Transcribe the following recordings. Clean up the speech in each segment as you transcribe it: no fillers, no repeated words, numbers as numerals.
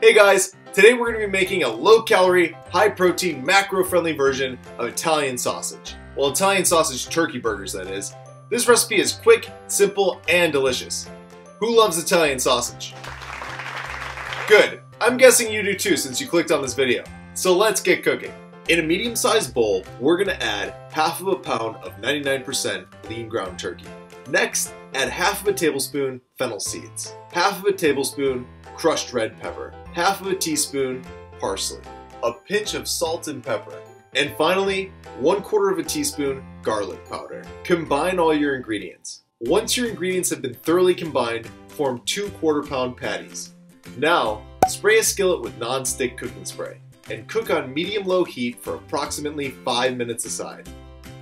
Hey guys, today we're going to be making a low-calorie, high-protein, macro-friendly version of Italian sausage. Well, Italian sausage turkey burgers, that is. This recipe is quick, simple, and delicious. Who loves Italian sausage? Good. I'm guessing you do too since you clicked on this video. So let's get cooking. In a medium-sized bowl, we're going to add half of a pound of 99% lean ground turkey. Next, add half of a tablespoon fennel seeds, half of a tablespoon crushed red pepper, half of a teaspoon parsley, a pinch of salt and pepper, and finally 1/4 of a teaspoon garlic powder. Combine all your ingredients. Once your ingredients have been thoroughly combined, form 2 1/4-pound patties. Now, spray a skillet with non-stick cooking spray and cook on medium-low heat for approximately 5 minutes aside.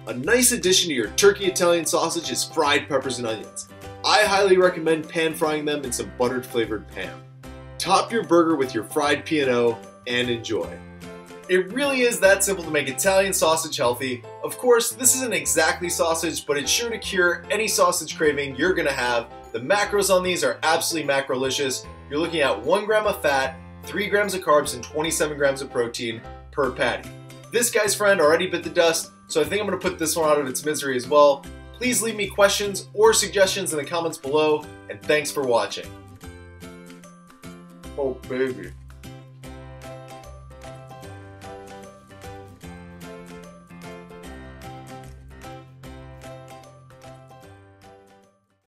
A nice addition to your turkey Italian sausage is fried peppers and onions. I highly recommend pan frying them in some buttered flavored pan. Top your burger with your fried P&O and enjoy. It really is that simple to make Italian sausage healthy. Of course, this isn't exactly sausage, but it's sure to cure any sausage craving you're gonna have. The macros on these are absolutely macrolicious. You're looking at 1 gram of fat, 3 grams of carbs, and 27 grams of protein per patty. This guy's friend already bit the dust, so I think I'm gonna put this one out of its misery as well. Please leave me questions or suggestions in the comments below, and thanks for watching. Oh baby.